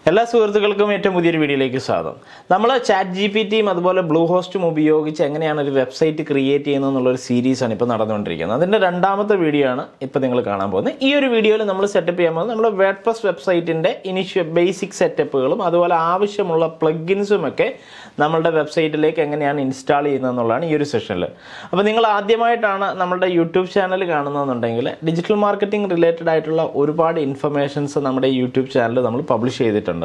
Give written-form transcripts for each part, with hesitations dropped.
എല്ലാ സുഹൃത്തുക്കൾക്കും ഏറ്റവും പുതിയൊരു വീഡിയോയിലേക്ക് സ്വാഗതം. നമ്മൾ ചാറ്റ് GPT അതുപോലെ ബ്ലൂഹോസ്റ്റും ഉപയോഗിച്ച് എങ്ങനെയാണ് ഒരു വെബ്സൈറ്റ് ക്രിയേറ്റ് ചെയ്യുന്നത് എന്നുള്ളൊരു സീരീസാണ് ഇപ്പോൾ നടന്നുകൊണ്ടിരിക്കുന്നത്. അതിൻ്റെ രണ്ടാമത്തെ വീഡിയോ ആണ് ഇപ്പോൾ നിങ്ങൾ കാണാൻ പോകുന്നത്. ഈ ഒരു വീഡിയോയിൽ നമ്മൾ സെറ്റപ്പ് ചെയ്യാൻ പോകുന്നത് നമ്മുടെ വേർഡ്പ്രസ് വെബ്സൈറ്റിൻ്റെ ബേസിക് സെറ്റപ്പുകളും അതുപോലെ ആവശ്യമുള്ള പ്ലഗിൻസും ഒക്കെ നമ്മളുടെ വെബ്സൈറ്റിലേക്ക് എങ്ങനെയാണ് ഇൻസ്റ്റാൾ ചെയ്യുന്നത് എന്നുള്ളതാണ് ഈ ഒരു സെഷനിൽ. അപ്പോൾ നിങ്ങൾ ആദ്യമായിട്ടാണ് നമ്മുടെ യൂട്യൂബ് ചാനൽ കാണുന്നതെന്നുണ്ടെങ്കിൽ ഡിജിറ്റൽ മാർക്കറ്റിംഗ് റിലേറ്റഡ് ആയിട്ടുള്ള ഒരുപാട് ഇൻഫർമേഷൻസ് നമ്മുടെ യൂട്യൂബ് ചാനൽ നമ്മൾ പബ്ലിഷ് ചെയ്തിട്ടുണ്ട്.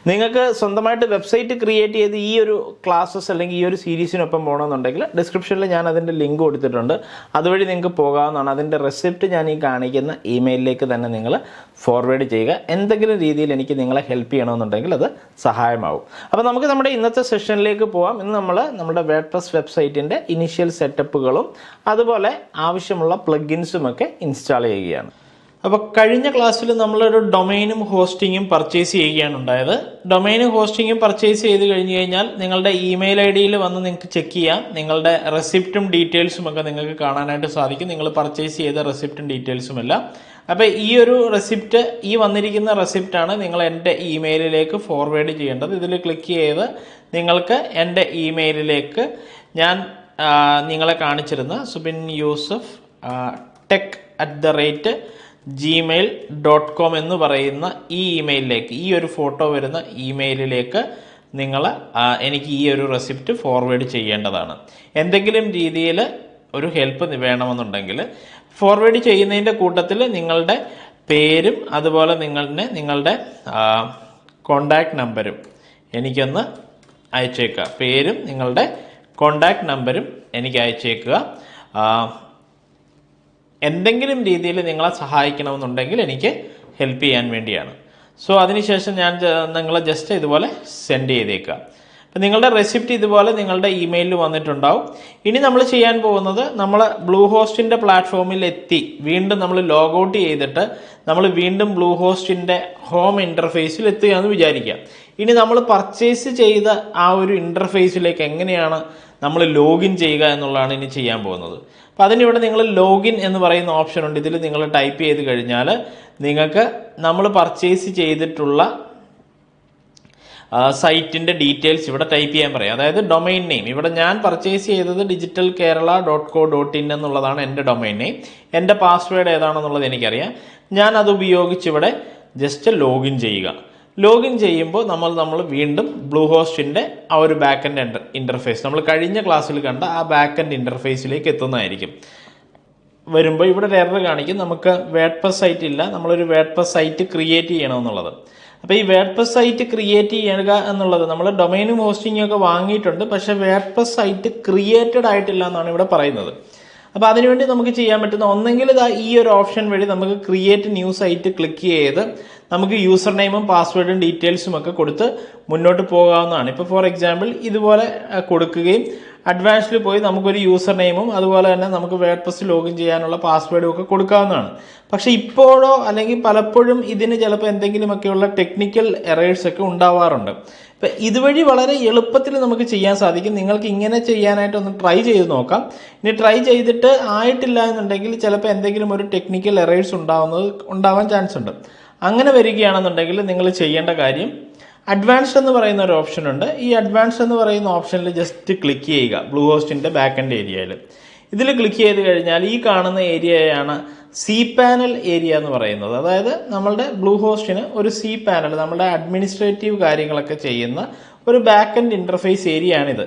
നിങ്ങൾക്ക് സ്വന്തമായിട്ട് വെബ്സൈറ്റ് ക്രിയേറ്റ് ചെയ്ത് ഈ ഒരു ക്ലാസ്സസ് അല്ലെങ്കിൽ ഈ ഒരു സീരീസിനൊപ്പം പോകണമെന്നുണ്ടെങ്കിൽ ഡിസ്ക്രിപ്ഷനിൽ ഞാൻ അതിൻ്റെ ലിങ്ക് കൊടുത്തിട്ടുണ്ട്. അതുവഴി നിങ്ങൾക്ക് പോകാവുന്നതാണ്. അതിൻ്റെ റെസിപ്റ്റ് ഞാൻ ഈ കാണിക്കുന്ന ഇമെയിലിലേക്ക് തന്നെ നിങ്ങൾ ഫോർവേഡ് ചെയ്യുക. എന്തെങ്കിലും രീതിയിൽ എനിക്ക് നിങ്ങളെ ഹെൽപ്പ് ചെയ്യണമെന്നുണ്ടെങ്കിൽ അത് സഹായമാവും. അപ്പോൾ നമുക്ക് നമ്മുടെ ഇന്നത്തെ സെഷനിലേക്ക് പോകാം. ഇന്ന് നമ്മൾ നമ്മുടെ വേർഡ്പ്രസ് വെബ്സൈറ്റിൻ്റെ ഇനീഷ്യൽ സെറ്റപ്പുകളും അതുപോലെ ആവശ്യമുള്ള പ്ലഗിൻസും ഒക്കെ ഇൻസ്റ്റാൾ ചെയ്യുകയാണ്. അപ്പോൾ കഴിഞ്ഞ ക്ലാസ്സിൽ നമ്മളൊരു ഡൊമൈനും ഹോസ്റ്റിങ്ങും പർച്ചേസ് ചെയ്യുകയാണ് ഉണ്ടായത്. ഡൊമൈനും ഹോസ്റ്റിങ്ങും പർച്ചേസ് ചെയ്ത് കഴിഞ്ഞ് കഴിഞ്ഞാൽ നിങ്ങളുടെ ഇമെയിൽ ID വന്ന് നിങ്ങൾക്ക് ചെക്ക് ചെയ്യാം. നിങ്ങളുടെ റെസിപ്റ്റും ഡീറ്റെയിൽസും ഒക്കെ നിങ്ങൾക്ക് കാണാനായിട്ട് സാധിക്കും. നിങ്ങൾ പർച്ചേസ് ചെയ്ത റെസിപ്റ്റും ഡീറ്റെയിൽസും എല്ലാം. അപ്പോൾ ഈ ഒരു റെസിപ്റ്റ്, ഈ വന്നിരിക്കുന്ന റെസിപ്റ്റാണ് നിങ്ങൾ എൻ്റെ ഇമെയിലിലേക്ക് ഫോർവേഡ് ചെയ്യേണ്ടത്. ഇതിൽ ക്ലിക്ക് ചെയ്ത് നിങ്ങൾക്ക് എൻ്റെ ഇമെയിലിലേക്ക് ഞാൻ നിങ്ങളെ കാണിച്ചിരുന്ന സുബിൻ യൂസഫ് tech@gmail.com എന്ന് പറയുന്ന ഈ ഇമെയിലിലേക്ക്, ഈ ഒരു ഫോട്ടോ വരുന്ന ഇമെയിലിലേക്ക് നിങ്ങൾ എനിക്ക് ഈ ഒരു റെസിപ്റ്റ് ഫോർവേഡ് ചെയ്യേണ്ടതാണ്. എന്തെങ്കിലും രീതിയിൽ ഒരു ഹെൽപ്പ് വേണമെന്നുണ്ടെങ്കിൽ ഫോർവേഡ് ചെയ്യുന്നതിൻ്റെ കൂട്ടത്തിൽ നിങ്ങളുടെ പേരും അതുപോലെ നിങ്ങളുടെ കോണ്ടാക്ട് നമ്പരും എനിക്കൊന്ന് അയച്ചേക്കുക. പേരും നിങ്ങളുടെ കോണ്ടാക്ട് നമ്പരും എനിക്ക് അയച്ചേക്കുക. എന്തെങ്കിലും രീതിയിൽ നിങ്ങളെ സഹായിക്കണമെന്നുണ്ടെങ്കിൽ എനിക്ക് ഹെൽപ്പ് ചെയ്യാൻ വേണ്ടിയാണ്. സോ അതിനുശേഷം ഞാൻ നിങ്ങളെ ജസ്റ്റ് ഇതുപോലെ സെൻഡ് ചെയ്തേക്കുക. അപ്പം നിങ്ങളുടെ റെസിപ്റ്റ് ഇതുപോലെ നിങ്ങളുടെ ഇമെയിലിൽ വന്നിട്ടുണ്ടാവും. ഇനി നമ്മൾ ചെയ്യാൻ പോകുന്നത്, നമ്മൾ ബ്ലൂഹോസ്റ്റിൻ്റെ പ്ലാറ്റ്ഫോമിൽ എത്തി വീണ്ടും നമ്മൾ ലോഗൗട്ട് ചെയ്തിട്ട് നമ്മൾ വീണ്ടും ബ്ലൂഹോസ്റ്റിൻ്റെ ഹോം ഇൻ്റർഫേസിൽ എത്തുകയെന്ന് വിചാരിക്കാം. ഇനി നമ്മൾ പർച്ചേസ് ചെയ്ത ആ ഒരു ഇൻ്റർഫേസിലേക്ക് എങ്ങനെയാണ് നമ്മൾ ലോഗിൻ ചെയ്യുക എന്നുള്ളതാണ് ഇനി ചെയ്യാൻ പോകുന്നത്. അപ്പോൾ അതിനിവിടെ നിങ്ങൾ ലോഗിൻ എന്ന് പറയുന്ന ഓപ്ഷൻ ഉണ്ട്. ഇതിൽ നിങ്ങൾ ടൈപ്പ് ചെയ്ത് കഴിഞ്ഞാൽ നിങ്ങൾക്ക് നമ്മൾ പർച്ചേസ് ചെയ്തിട്ടുള്ള സൈറ്റിൻ്റെ ഡീറ്റെയിൽസ് ഇവിടെ ടൈപ്പ് ചെയ്യാൻ പറയാം. അതായത് ഡൊമൈൻ നെയിം, ഇവിടെ ഞാൻ പർച്ചേസ് ചെയ്തത് digitalkerala.co.in എന്നുള്ളതാണ് എൻ്റെ ഡൊമൈൻ നെയിം. എൻ്റെ പാസ്വേഡ് ഏതാണെന്നുള്ളത് എനിക്കറിയാം. ഞാൻ അത് ഉപയോഗിച്ച് ഇവിടെ ജസ്റ്റ് ലോഗിൻ ചെയ്യുക. ലോഗിൻ ചെയ്യുമ്പോൾ നമ്മൾ വീണ്ടും ബ്ലൂഹോസ്റ്റിൻ്റെ ആ ഒരു ബാക്കെൻഡ് ഇൻ്റർഫേസ്, നമ്മൾ കഴിഞ്ഞ ക്ലാസ്സിൽ കണ്ട ആ ബാക്കെൻഡ് ഇൻ്റർഫേസിലേക്ക് എത്തുന്നതായിരിക്കും. വരുമ്പോൾ ഇവിടെ ഒരു എറർ കാണിക്കും, നമുക്ക് വേർഡ്പ്രസ് സൈറ്റ് ഇല്ല, നമ്മളൊരു വേർഡ്പ്രസ് സൈറ്റ് ക്രിയേറ്റ് ചെയ്യണമെന്നുള്ളത്. അപ്പോൾ ഈ വേർഡ്പ്രസ് സൈറ്റ് ക്രിയേറ്റ് ചെയ്യുക എന്നുള്ളത്, നമ്മൾ ഡൊമൈനും ഹോസ്റ്റിങ്ങും ഒക്കെ വാങ്ങിയിട്ടുണ്ട്, പക്ഷേ വേർഡ്പ്രസ് സൈറ്റ് ക്രിയേറ്റഡ് ആയിട്ടില്ല എന്നാണ് ഇവിടെ പറയുന്നത്. അപ്പോൾ അതിനുവേണ്ടി നമുക്ക് ചെയ്യാൻ പറ്റുന്ന ഒന്നെങ്കിൽ ഈ ഒരു ഓപ്ഷൻ വഴി നമുക്ക് ക്രിയേറ്റ് ന്യൂ സൈറ്റ് ക്ലിക്ക് ചെയ്ത് നമുക്ക് യൂസർ നെയിമും പാസ്വേഡും ഡീറ്റെയിൽസും ഒക്കെ കൊടുത്ത് മുന്നോട്ട് പോകാവുന്നതാണ്. ഇപ്പോൾ ഫോർ എക്സാമ്പിൾ ഇതുപോലെ കൊടുക്കുകയും അഡ്വാൻസിൽ പോയി നമുക്കൊരു യൂസർ നെയിമും അതുപോലെ തന്നെ നമുക്ക് വേർഡ്പ്രസ് ലോഗിൻ ചെയ്യാനുള്ള പാസ്വേഡും ഒക്കെ കൊടുക്കാവുന്നതാണ്. പക്ഷേ ഇപ്പോഴോ അല്ലെങ്കിൽ പലപ്പോഴും ഇതിന് ചിലപ്പോൾ എന്തെങ്കിലുമൊക്കെയുള്ള ടെക്നിക്കൽ എറേഴ്സ് ഒക്കെ ഉണ്ടാവാറുണ്ട്. ഇപ്പം ഇതുവഴി വളരെ എളുപ്പത്തിൽ നമുക്ക് ചെയ്യാൻ സാധിക്കും. നിങ്ങൾക്ക് ഇങ്ങനെ ചെയ്യാനായിട്ടൊന്ന് ട്രൈ ചെയ്ത് നോക്കാം. ഇനി ട്രൈ ചെയ്തിട്ട് ആയിട്ടില്ല എന്നുണ്ടെങ്കിൽ ചിലപ്പോൾ എന്തെങ്കിലും ഒരു ടെക്നിക്കൽ എറേഴ്സ് ഉണ്ടാവാൻ ചാൻസ് ഉണ്ട്. അങ്ങനെ വരികയാണെന്നുണ്ടെങ്കിൽ നിങ്ങൾ ചെയ്യേണ്ട കാര്യം, അഡ്വാൻസ്ഡ് എന്ന് പറയുന്ന ഒരു ഓപ്ഷൻ ഉണ്ട്. ഈ അഡ്വാൻസ്ഡ് എന്ന് പറയുന്ന ഓപ്ഷനിൽ ജസ്റ്റ് ക്ലിക്ക് ചെയ്യുക. ബ്ലൂഹോസ്റ്റിൻ്റെ ബാക്കെൻഡ് ഏരിയയിൽ ഇതിൽ ക്ലിക്ക് ചെയ്ത് കഴിഞ്ഞാൽ ഈ കാണുന്ന ഏരിയയാണ് cPanel ഏരിയ എന്ന് പറയുന്നത്. അതായത് നമ്മളുടെ ബ്ലൂഹോസ്റ്റിന് ഒരു cPanel, നമ്മുടെ അഡ്മിനിസ്ട്രേറ്റീവ് കാര്യങ്ങളൊക്കെ ചെയ്യുന്ന ഒരു ബാക്കെൻഡ് ഇൻ്റർഫേസ് ഏരിയയാണിത്.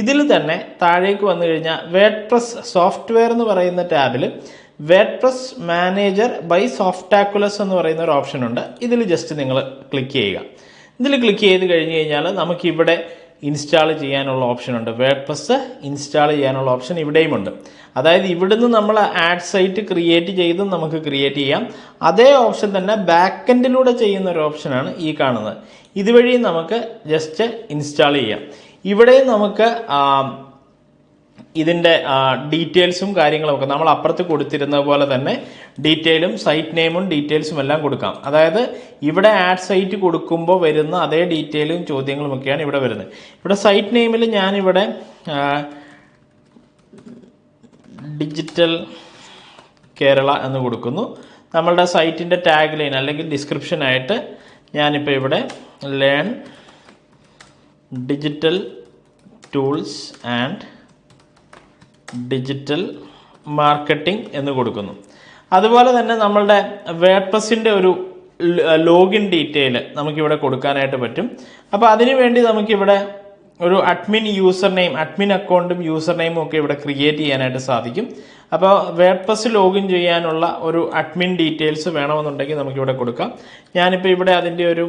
ഇതിൽ തന്നെ താഴേക്ക് വന്നു കഴിഞ്ഞാൽ വേർഡ്പ്രസ് സോഫ്റ്റ്വെയർ എന്ന് പറയുന്ന ടാബിൽ വേർഡ്പ്രസ് മാനേജർ ബൈ സോഫ്റ്റാക്കുലസ് എന്ന് പറയുന്ന ഒരു ഓപ്ഷൻ ഉണ്ട്. ഇതിൽ ജസ്റ്റ് നിങ്ങൾ ക്ലിക്ക് ചെയ്യുക. ഇതിൽ ക്ലിക്ക് ചെയ്ത് കഴിഞ്ഞ് കഴിഞ്ഞാൽ നമുക്കിവിടെ ഇൻസ്റ്റാൾ ചെയ്യാനുള്ള ഓപ്ഷൻ ഉണ്ട്. വേർഡ്പ്രസ് ഇൻസ്റ്റാൾ ചെയ്യാനുള്ള ഓപ്ഷൻ ഇവിടെയുമുണ്ട്. അതായത് ഇവിടുന്ന് നമ്മൾ ആഡ് സൈറ്റ് ക്രിയേറ്റ് ചെയ്തും നമുക്ക് ക്രിയേറ്റ് ചെയ്യാം. അതേ ഓപ്ഷൻ തന്നെ ബാക്കെൻഡിലൂടെ ചെയ്യുന്ന ഒരു ഓപ്ഷനാണ് ഈ കാണുന്നത്. ഇതുവഴി നമുക്ക് ജസ്റ്റ് ഇൻസ്റ്റാൾ ചെയ്യാം. ഇവിടെയും നമുക്ക് ഇതിൻ്റെ ഡീറ്റെയിൽസും കാര്യങ്ങളൊക്കെ നമ്മൾ അപ്പുറത്ത് കൊടുത്തിരുന്ന പോലെ തന്നെ ഡീറ്റെയിലും സൈറ്റ് നെയിമും ഡീറ്റെയിൽസും എല്ലാം കൊടുക്കാം. അതായത് ഇവിടെ ആഡ് സൈറ്റ് കൊടുക്കുമ്പോൾ വരുന്ന അതേ ഡീറ്റെയിലും ചോദ്യങ്ങളുമൊക്കെയാണ് ഇവിടെ വരുന്നത്. ഇവിടെ സൈറ്റ് നെയിമിൽ ഞാനിവിടെ ഡിജിറ്റൽ കേരള എന്ന് കൊടുക്കുന്നു. നമ്മളുടെ സൈറ്റിൻ്റെ ടാഗ് ലൈൻ അല്ലെങ്കിൽ ഡിസ്ക്രിപ്ഷനായിട്ട് ഞാനിപ്പോൾ ഇവിടെ learn digital tools and digital marketing എന്ന് കൊടുക്കുന്നു. അതുപോലെ തന്നെ നമ്മളുടെ വേർഡ്പ്രസ്സിൻ്റെ ഒരു ലോഗിൻ ഡീറ്റെയിൽ നമുക്കിവിടെ കൊടുക്കാനായിട്ട് പറ്റും. അപ്പോൾ അതിനു വേണ്ടി നമുക്കിവിടെ ഒരു അഡ്മിൻ യൂസർ നെയിം, അഡ്മിൻ അക്കൗണ്ടും യൂസർ നെയിമും ഒക്കെ ഇവിടെ ക്രിയേറ്റ് ചെയ്യാനായിട്ട് സാധിക്കും. അപ്പോൾ വേർഡ്പ്രസ് ലോഗിൻ ചെയ്യാനുള്ള ഒരു അഡ്മിൻ ഡീറ്റെയിൽസ് വേണമെന്നുണ്ടെങ്കിൽ നമുക്കിവിടെ കൊടുക്കാം. ഞാനിപ്പോൾ ഇവിടെ അതിൻ്റെ ഒരു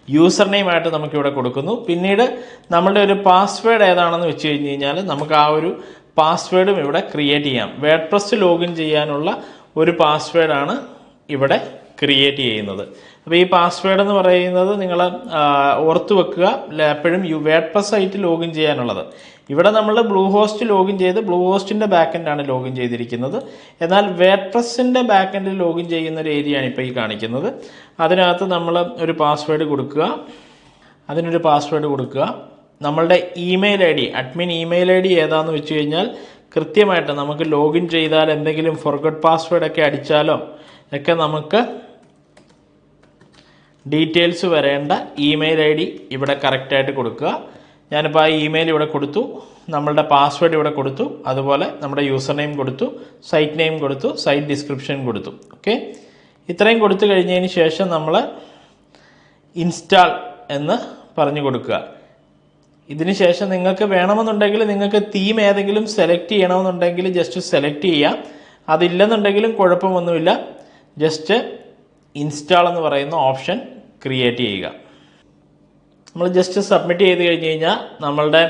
യൂസർ നെയിമായിട്ട് നമുക്കിവിടെ കൊടുക്കുന്നു. പിന്നീട് നമ്മളുടെ ഒരു പാസ്വേഡ് ഏതാണെന്ന് വെച്ച് കഴിഞ്ഞ് കഴിഞ്ഞാൽ നമുക്ക് ആ ഒരു പാസ്വേഡും ഇവിടെ ക്രിയേറ്റ് ചെയ്യാം. വേർഡ്പ്രസ് ലോഗിൻ ചെയ്യാനുള്ള ഒരു പാസ്വേഡാണ് ഇവിടെ ക്രിയേറ്റ് ചെയ്യുന്നത്. അപ്പോൾ ഈ പാസ്വേഡ് എന്ന് പറയുന്നത് നിങ്ങൾ ഓർത്ത് വെക്കുക, എപ്പോഴും വേർഡ്പ്രസ് ആയിട്ട് ലോഗിൻ ചെയ്യാനുള്ളത്. ഇവിടെ നമ്മൾ ബ്ലൂഹോസ്റ്റ് ലോഗിൻ ചെയ്ത് ബ്ലൂഹോസ്റ്റിൻ്റെ ബാക്കെൻഡാണ് ലോഗിൻ ചെയ്തിരിക്കുന്നത്. എന്നാൽ വേർഡ്പ്രസ്സിൻ്റെ ബാക്കെൻഡിൽ ലോഗിൻ ചെയ്യുന്ന ഒരു ഏരിയയാണ് ഇപ്പോൾ ഈ കാണിക്കുന്നത്. അതിനകത്ത് നമ്മൾ ഒരു പാസ്വേഡ് കൊടുക്കുക. അതിനൊരു പാസ്വേഡ് കൊടുക്കുക. നമ്മളുടെ email I D, admin email I D ഏതാണെന്ന് വെച്ച് കഴിഞ്ഞാൽ കൃത്യമായിട്ട് നമുക്ക് ലോഗിൻ ചെയ്താൽ എന്തെങ്കിലും ഫോർഗോട്ട് പാസ്വേഡൊക്കെ അടിച്ചാലോ ഒക്കെ നമുക്ക് ഡീറ്റെയിൽസ് വരേണ്ട ഇമെയിൽ ഐ ഡി ഇവിടെ കറക്റ്റായിട്ട് കൊടുക്കുക. ഞാനിപ്പോൾ ആ ഇമെയിൽ ഇവിടെ കൊടുത്തു, നമ്മളുടെ പാസ്വേഡ് ഇവിടെ കൊടുത്തു, അതുപോലെ നമ്മുടെ യൂസർ നെയിം കൊടുത്തു, സൈറ്റ് നെയിം കൊടുത്തു, സൈറ്റ് ഡിസ്ക്രിപ്ഷൻ കൊടുത്തു. ഓക്കെ, ഇത്രയും കൊടുത്തു കഴിഞ്ഞതിന് ശേഷം നമ്മൾ ഇൻസ്റ്റാൾ എന്ന് പറഞ്ഞു കൊടുക്കുക. ഇതിന് ശേഷം നിങ്ങൾക്ക് വേണമെന്നുണ്ടെങ്കിൽ നിങ്ങൾക്ക് തീം ഏതെങ്കിലും സെലക്ട് ചെയ്യണമെന്നുണ്ടെങ്കിൽ ജസ്റ്റ് സെലക്ട് ചെയ്യാം. അതില്ലെന്നുണ്ടെങ്കിലും കുഴപ്പമൊന്നുമില്ല. ജസ്റ്റ് ഇൻസ്റ്റാൾ എന്ന് പറയുന്ന ഓപ്ഷൻ ക്രിയേറ്റ് ചെയ്യുക. നമ്മൾ ജസ്റ്റ് സബ്മിറ്റ് ചെയ്ത് കഴിഞ്ഞ് കഴിഞ്ഞാൽ നമ്മളുടെ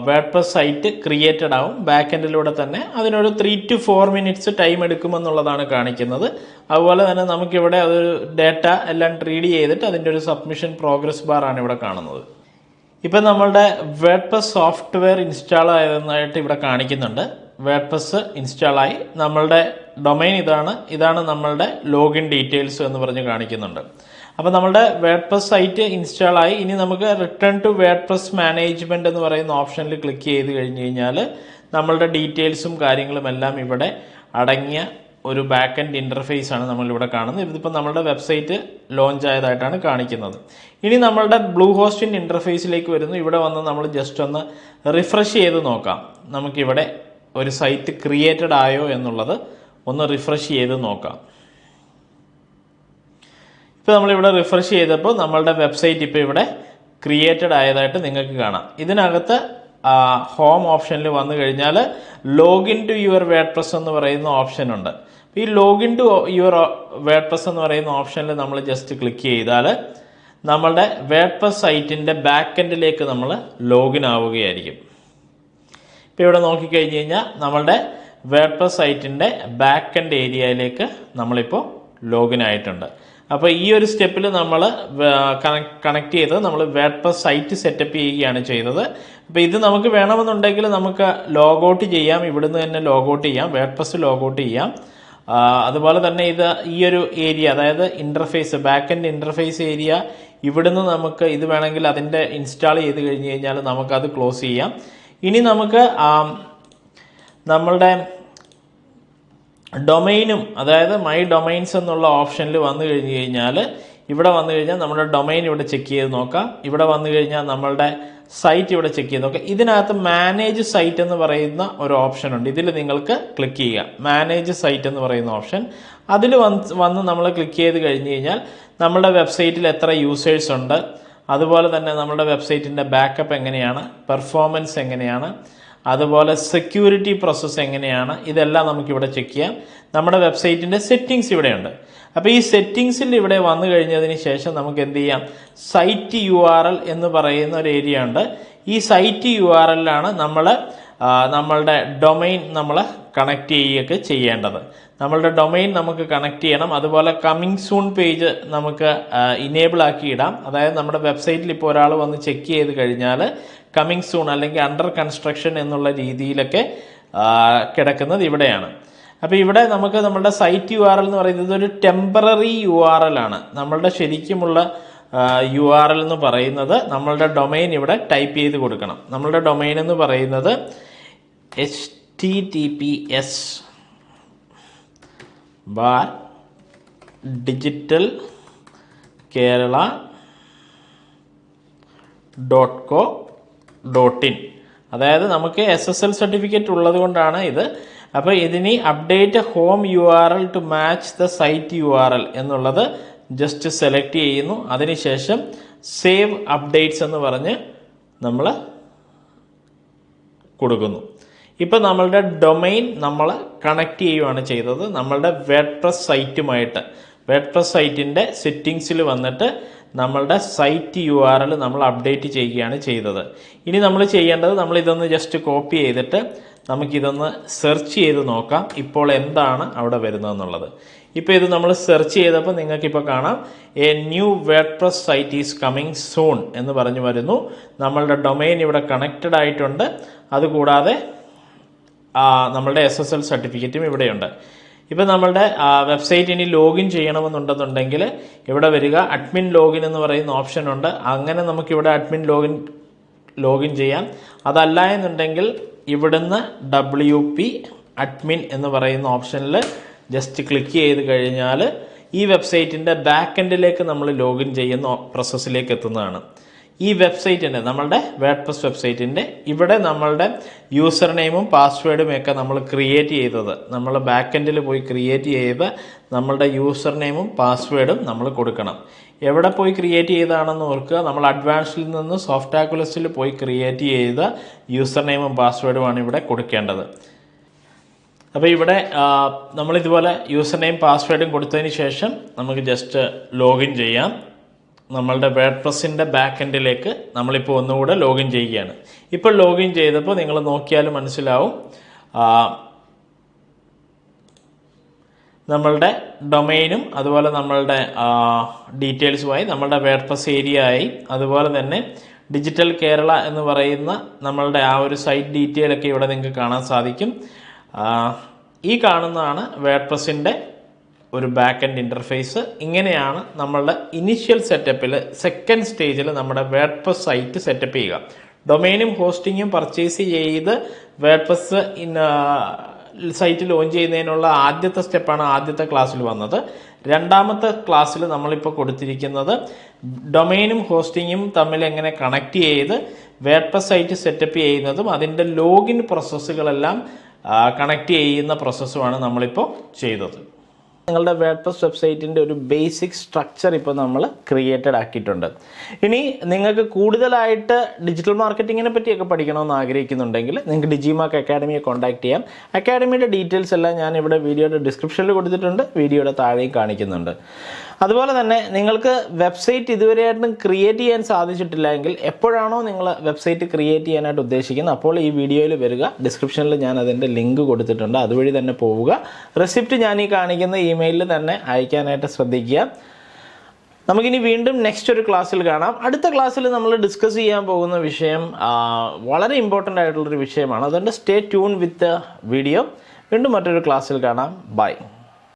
വേർഡ്പ്രസ് സൈറ്റ് ക്രിയേറ്റഡ് ആവും. ബാക്ക് എൻഡിലൂടെ തന്നെ അതിനൊരു 3 to 4 minutes ടൈം എടുക്കുമെന്നുള്ളതാണ് കാണിക്കുന്നത്. അതുപോലെ തന്നെ നമുക്കിവിടെ അതൊരു ഡേറ്റ എല്ലാം റീഡ് ചെയ്തിട്ട് അതിൻ്റെ ഒരു സബ്മിഷൻ പ്രോഗ്രസ് ബാർ ആണ് ഇവിടെ കാണുന്നത്. ഇപ്പം നമ്മളുടെ വേർഡ്പ്രസ് സോഫ്റ്റ്വെയർ ഇൻസ്റ്റാൾ ആയതായിട്ട് ഇവിടെ കാണിക്കുന്നുണ്ട്. വേർഡ്പ്രസ് ഇൻസ്റ്റാളായി. നമ്മളുടെ ഡൊമൈൻ ഇതാണ് നമ്മളുടെ ലോഗിൻ ഡീറ്റെയിൽസ് എന്ന് പറഞ്ഞ് കാണിക്കുന്നുണ്ട്. അപ്പോൾ നമ്മളുടെ വേർഡ്പ്രസ് സൈറ്റ് ഇൻസ്റ്റാളായി. ഇനി നമുക്ക് റിട്ടേൺ ടു വേർഡ്പ്രസ് മാനേജ്മെൻറ്റ് എന്ന് പറയുന്ന ഓപ്ഷനിൽ ക്ലിക്ക് ചെയ്ത് കഴിഞ്ഞ് കഴിഞ്ഞാൽ നമ്മളുടെ ഡീറ്റെയിൽസും കാര്യങ്ങളും എല്ലാം ഇവിടെ അടങ്ങിയ ഒരു ബാക്ക് എൻഡ് ഇൻ്റർഫേസ് ആണ് നമ്മളിവിടെ കാണുന്നത്. ഇതിപ്പോൾ നമ്മളുടെ വെബ്സൈറ്റ് ലോഞ്ച് ആയതായിട്ടാണ് കാണിക്കുന്നത്. ഇനി നമ്മളുടെ ബ്ലൂ ഹോസ്റ്റിൻ്റെ ഇൻ്റർഫേസിലേക്ക് വരുന്നു. ഇവിടെ വന്ന് നമ്മൾ ജസ്റ്റ് ഒന്ന് റിഫ്രഷ് ചെയ്ത് നോക്കാം. നമുക്കിവിടെ ഒരു സൈറ്റ് ക്രിയേറ്റഡ് ആയോ എന്നുള്ളത് ഒന്ന് റിഫ്രഷ് ചെയ്ത് നോക്കാം. ഇപ്പോൾ നമ്മളിവിടെ റിഫ്രഷ് ചെയ്തപ്പോൾ നമ്മളുടെ വെബ്സൈറ്റ് ഇപ്പോൾ ഇവിടെ ക്രിയേറ്റഡ് ആയതായിട്ട് നിങ്ങൾക്ക് കാണാം. ഇതിനകത്ത് ഹോം ഓപ്ഷനിൽ വന്നു കഴിഞ്ഞാൽ ലോഗിൻ ടു യുവർ വേർഡ്പ്രസ് എന്ന് പറയുന്ന ഓപ്ഷൻ ഉണ്ട്. ഈ ലോഗിൻ ടു യുവർ വേർഡ്പ്രസ് എന്ന് പറയുന്ന ഓപ്ഷനിൽ നമ്മൾ ജസ്റ്റ് ക്ലിക്ക് ചെയ്താൽ നമ്മളുടെ വേർഡ്പ്രസ് സൈറ്റിൻ്റെ ബാക്ക് എൻഡിലേക്ക് നമ്മൾ ലോഗിൻ ആവുകയായിരിക്കും. ഇപ്പോൾ ഇവിടെ നോക്കിക്കഴിഞ്ഞ് കഴിഞ്ഞാൽ നമ്മളുടെ വേർഡ്പ്രസ് സൈറ്റിൻ്റെ ബാക്ക് എൻഡ് ഏരിയയിലേക്ക് നമ്മളിപ്പോൾ ലോഗിൻ ആയിട്ടുണ്ട്. അപ്പോൾ ഈ ഒരു സ്റ്റെപ്പിൽ നമ്മൾ കണക്ട് ചെയ്ത് നമ്മൾ വേർഡ്പ്രസ് സൈറ്റ് സെറ്റപ്പ് ചെയ്യുകയാണ് ചെയ്തത്. അപ്പോൾ ഇത് നമുക്ക് വേണമെന്നുണ്ടെങ്കിൽ നമുക്ക് ലോഗൗട്ട് ചെയ്യാം. ഇവിടുന്ന് തന്നെ ലോഗൗട്ട് ചെയ്യാം, വേർഡ്പ്രസ് ലോഗൗട്ട് ചെയ്യാം. അതുപോലെ തന്നെ ഈ ഒരു ഏരിയ, അതായത് interface, back end interface area, ഇവിടുന്ന് നമുക്ക് ഇത് വേണമെങ്കിൽ അതിൻ്റെ ഇൻസ്റ്റാൾ ചെയ്ത് കഴിഞ്ഞ് കഴിഞ്ഞാൽ നമുക്കത് ക്ലോസ് ചെയ്യാം. ഇനി നമുക്ക് നമ്മളുടെ ഡൊമൈനും, അതായത് മൈ ഡൊമൈൻസ് എന്നുള്ള ഓപ്ഷനിൽ വന്നു കഴിഞ്ഞ് കഴിഞ്ഞാൽ ഇവിടെ വന്നു കഴിഞ്ഞാൽ നമ്മുടെ ഡൊമൈൻ ഇവിടെ ചെക്ക് ചെയ്ത് നോക്കാം. ഇവിടെ വന്നു കഴിഞ്ഞാൽ നമ്മളുടെ സൈറ്റ് ഇവിടെ ചെക്ക് ചെയ്ത് നോക്കാം. ഇതിനകത്ത് മാനേജ് സൈറ്റ് എന്ന് പറയുന്ന ഒരു ഓപ്ഷൻ ഉണ്ട്. ഇതിൽ നിങ്ങൾക്ക് ക്ലിക്ക് ചെയ്യുക, മാനേജ് സൈറ്റ് എന്ന് പറയുന്ന ഓപ്ഷൻ. അതിൽ വന്ന് നമ്മൾ ക്ലിക്ക് ചെയ്ത് കഴിഞ്ഞ് കഴിഞ്ഞാൽ നമ്മുടെ വെബ്സൈറ്റിൽ എത്ര യൂസേഴ്സ് ഉണ്ട്, അതുപോലെ തന്നെ നമ്മുടെ വെബ്സൈറ്റിൻ്റെ ബാക്കപ്പ് എങ്ങനെയാണ്, പെർഫോമൻസ് എങ്ങനെയാണ്, അതുപോലെ സെക്യൂരിറ്റി പ്രോസസ്സ് എങ്ങനെയാണ്, ഇതെല്ലാം നമുക്കിവിടെ ചെക്ക് ചെയ്യാം. നമ്മുടെ വെബ്സൈറ്റിൻ്റെ സെറ്റിങ്സ് ഇവിടെയുണ്ട്. അപ്പോൾ ഈ സെറ്റിങ്സിൽ ഇവിടെ വന്നു കഴിഞ്ഞതിന് ശേഷം നമുക്ക് എന്ത് ചെയ്യാം, സൈറ്റ് URL എന്ന് പറയുന്ന ഒരു ഏരിയ ഉണ്ട്. ഈ സൈറ്റ് URLലാണ് നമ്മളുടെ ഡൊമൈൻ നമ്മൾ കണക്ട് ചെയ്യുകയൊക്കെ ചെയ്യേണ്ടത്. നമ്മളുടെ ഡൊമൈൻ നമുക്ക് കണക്ട് ചെയ്യണം. അതുപോലെ കമ്മിങ് സൂൺ പേജ് നമുക്ക് ഇനേബിൾ ആക്കി ഇടാം. അതായത് നമ്മുടെ വെബ്സൈറ്റിൽ ഇപ്പോൾ ഒരാൾ വന്ന് ചെക്ക് ചെയ്ത് കഴിഞ്ഞാൽ കമ്മിങ് സൂൺ അല്ലെങ്കിൽ അണ്ടർ കൺസ്ട്രക്ഷൻ എന്നുള്ള രീതിയിലൊക്കെ കിടക്കുന്നത് ഇവിടെയാണ്. അപ്പോൾ ഇവിടെ നമുക്ക് നമ്മളുടെ സൈറ്റ് URL എന്ന് പറയുന്നത് ഒരു ടെമ്പററി URL ആണ്. നമ്മളുടെ ശരിക്കുമുള്ള URL എന്ന് പറയുന്നത് നമ്മളുടെ ഡൊമൈൻ ഇവിടെ ടൈപ്പ് ചെയ്ത് കൊടുക്കണം. നമ്മളുടെ ഡൊമൈൻ എന്ന് പറയുന്നത് https/digitalcarella.co kerala.co.in. അതായത് നമുക്ക് SSL സർട്ടിഫിക്കറ്റ് ഉള്ളത് കൊണ്ടാണ് ഇത്. അപ്പോൾ ഇതിനി update home URL to match the site URL എന്നുള്ളത് ജസ്റ്റ് സെലക്ട് ചെയ്യുന്നു. അതിനുശേഷം സേവ് അപ്ഡേറ്റ്സ് എന്ന് പറഞ്ഞ് നമ്മൾ കൊടുക്കുന്നു. ഇപ്പോൾ നമ്മളുടെ ഡൊമൈൻ നമ്മൾ കണക്ട് ചെയ്യുകയാണ് ചെയ്തത് നമ്മളുടെ വേർഡ്പ്രസ് സൈറ്റുമായിട്ട്. വേർഡ്പ്രസ് സൈറ്റിൻ്റെ സെറ്റിങ്സിൽ വന്നിട്ട് നമ്മളുടെ സൈറ്റ് URL നമ്മൾ അപ്ഡേറ്റ് ചെയ്യുകയാണ് ചെയ്തത്. ഇനി നമ്മൾ ചെയ്യേണ്ടത് നമ്മളിതൊന്ന് ജസ്റ്റ് കോപ്പി ചെയ്തിട്ട് നമുക്കിതൊന്ന് സെർച്ച് ചെയ്ത് നോക്കാം ഇപ്പോൾ എന്താണ് അവിടെ വരുന്നതെന്നുള്ളത്. ഇപ്പോൾ ഇത് നമ്മൾ സെർച്ച് ചെയ്തപ്പോൾ നിങ്ങൾക്കിപ്പോൾ കാണാം a new WordPress site is coming soon എന്ന് പറഞ്ഞു വരുന്നു. നമ്മളുടെ ഡൊമൈൻ ഇവിടെ കണക്റ്റഡ് ആയിട്ടുണ്ട്. അതുകൂടാതെ നമ്മളുടെ SSL സർട്ടിഫിക്കറ്റും ഇവിടെയുണ്ട്. ഇപ്പോൾ നമ്മളുടെ വെബ്സൈറ്റ് ഇനി ലോഗിൻ ചെയ്യണമെന്നുണ്ടെന്നുണ്ടെങ്കിൽ ഇവിടെ വരിക അഡ്മിൻ ലോഗിൻ എന്ന് പറയുന്ന ഓപ്ഷൻ ഉണ്ട്. അങ്ങനെ നമുക്കിവിടെ അഡ്മിൻ ലോഗിൻ ചെയ്യാം. അതല്ല എന്നുണ്ടെങ്കിൽ ഇവിടുന്ന് WP അഡ്മിൻ എന്ന് പറയുന്ന ഓപ്ഷനിൽ ജസ്റ്റ് ക്ലിക്ക് ചെയ്ത് കഴിഞ്ഞാൽ ഈ വെബ്സൈറ്റിൻ്റെ ബാക്ക് എൻഡിലേക്ക് നമ്മൾ ലോഗിൻ ചെയ്യുന്ന പ്രോസസ്സിലേക്ക് എത്തുന്നതാണ്. ഈ വെബ്സൈറ്റിൻ്റെ നമ്മളുടെ വേർഡ്പ്രസ് വെബ്സൈറ്റിൻ്റെ ഇവിടെ നമ്മളുടെ യൂസർ നെയിമും പാസ്വേഡും ഒക്കെ നമ്മൾ ക്രിയേറ്റ് ചെയ്തത് നമ്മൾ ബാക്ക് എൻഡിൽ പോയി ക്രിയേറ്റ് ചെയ്ത് നമ്മളുടെ യൂസർ നെയിമും പാസ്വേഡും നമ്മൾ കൊടുക്കണം. എവിടെ പോയി ക്രിയേറ്റ് ചെയ്തതാണെന്ന് ഓർക്കുക. നമ്മൾ അഡ്വാൻസിൽ നിന്ന് സോഫ്റ്റാക്കുലസിൽ പോയി ക്രിയേറ്റ് ചെയ്ത യൂസർ നെയിമും പാസ്വേഡുമാണ് ഇവിടെ കൊടുക്കേണ്ടത്. അപ്പോൾ ഇവിടെ നമ്മളിതുപോലെ യൂസർ നെയിം പാസ്വേഡും കൊടുത്തതിന് ശേഷം നമുക്ക് ജസ്റ്റ് ലോഗിൻ ചെയ്യാം. നമ്മളുടെ വേർഡ്പ്രസിൻ്റെ ബാക്ക് എൻഡിലേക്ക് നമ്മളിപ്പോൾ ഒന്നുകൂടെ ലോഗിൻ ചെയ്യുകയാണ്. ഇപ്പോൾ ലോഗിൻ ചെയ്തപ്പോൾ നിങ്ങൾ നോക്കിയാൽ മനസ്സിലാവും നമ്മളുടെ ഡൊമൈനും അതുപോലെ നമ്മളുടെ ഡീറ്റെയിൽസുമായി നമ്മളുടെ വേർഡ്പ്രസ് ഏരിയ ആയി. അതുപോലെ തന്നെ ഡിജിറ്റൽ കേരള എന്ന് പറയുന്ന നമ്മളുടെ ആ ഒരു സൈറ്റ് ഡീറ്റെയിൽ ഒക്കെ ഇവിടെ നിങ്ങൾക്ക് കാണാൻ സാധിക്കും. ഈ കാണുന്നതാണ് വേർഡ്പ്രസിൻ്റെ ഒരു ബാക്ക് എൻഡ് ഇൻ്റർഫേസ്. ഇങ്ങനെയാണ് നമ്മളുടെ ഇനിഷ്യൽ സെറ്റപ്പിൽ സെക്കൻഡ് സ്റ്റേജിൽ നമ്മുടെ വേർഡ്പ്രസ് സൈറ്റ് സെറ്റപ്പ് ചെയ്യുക. ഡൊമൈനും ഹോസ്റ്റിങ്ങും പർച്ചേസ് ചെയ്ത് വേർഡ്പ്രസ് സൈറ്റ് ലോഞ്ച് ചെയ്യുന്നതിനുള്ള ആദ്യത്തെ സ്റ്റെപ്പാണ് ആദ്യത്തെ ക്ലാസ്സിൽ വന്നത്. രണ്ടാമത്തെ ക്ലാസ്സിൽ നമ്മളിപ്പോൾ കൊടുത്തിരിക്കുന്നത് ഡൊമൈനും ഹോസ്റ്റിങ്ങും തമ്മിൽ എങ്ങനെ കണക്ട് ചെയ്ത് വേർഡ്പ്രസ് സൈറ്റ് സെറ്റപ്പ് ചെയ്യുന്നതും അതിൻ്റെ ലോഗിൻ പ്രോസസ്സുകളെല്ലാം കണക്ട് ചെയ്യുന്ന പ്രോസസ്സുമാണ് നമ്മളിപ്പോൾ ചെയ്തത്. നിങ്ങളുടെ വേർഡ്പ്രസ് വെബ്സൈറ്റിൻ്റെ ഒരു ബേസിക് സ്ട്രക്ചർ ഇപ്പോൾ നമ്മൾ ക്രിയേറ്റഡ് ആക്കിയിട്ടുണ്ട്. ഇനി നിങ്ങൾക്ക് കൂടുതലായിട്ട് ഡിജിറ്റൽ മാർക്കറ്റിങ്ങിനെ പറ്റിയൊക്കെ പഠിക്കണമെന്ന് ആഗ്രഹിക്കുന്നുണ്ടെങ്കിൽ നിങ്ങൾക്ക് ഡിജിമാർക്ക് അക്കാഡമിയെ കോൺടാക്ട് ചെയ്യാം. അക്കാഡമിയുടെ ഡീറ്റെയിൽസ് എല്ലാം ഞാൻ ഇവിടെ വീഡിയോയുടെ ഡിസ്ക്രിപ്ഷനിൽ കൊടുത്തിട്ടുണ്ട്, വീഡിയോയുടെ താഴെയും കാണിക്കുന്നുണ്ട്. അതുപോലെ തന്നെ നിങ്ങൾക്ക് വെബ്സൈറ്റ് ഇതുവരെയായിട്ടും ക്രിയേറ്റ് ചെയ്യാൻ സാധിച്ചിട്ടില്ല എങ്കിൽ എപ്പോഴാണോ നിങ്ങൾ വെബ്സൈറ്റ് ക്രിയേറ്റ് ചെയ്യാനായിട്ട് ഉദ്ദേശിക്കുന്നത് അപ്പോൾ ഈ വീഡിയോയിൽ വരിക. ഡിസ്ക്രിപ്ഷനിൽ ഞാൻ അതിൻ്റെ ലിങ്ക് കൊടുത്തിട്ടുണ്ട്, അതുവഴി തന്നെ പോവുക. റെസിപ്റ്റ് ഞാൻ ഈ കാണിക്കുന്ന ഇമെയിലിൽ തന്നെ അയക്കാനായിട്ട് ശ്രദ്ധിക്കുക. നമുക്കിനി വീണ്ടും നെക്സ്റ്റ് ഒരു ക്ലാസ്സിൽ കാണാം. അടുത്ത ക്ലാസ്സിൽ നമ്മൾ ഡിസ്കസ് ചെയ്യാൻ പോകുന്ന വിഷയം വളരെ ഇമ്പോർട്ടൻ്റ് ആയിട്ടുള്ളൊരു വിഷയമാണ്. അതുകൊണ്ട് സ്റ്റേ ട്യൂൺ വിത്ത് വീഡിയോ. വീണ്ടും മറ്റൊരു ക്ലാസ്സിൽ കാണാം. ബൈ.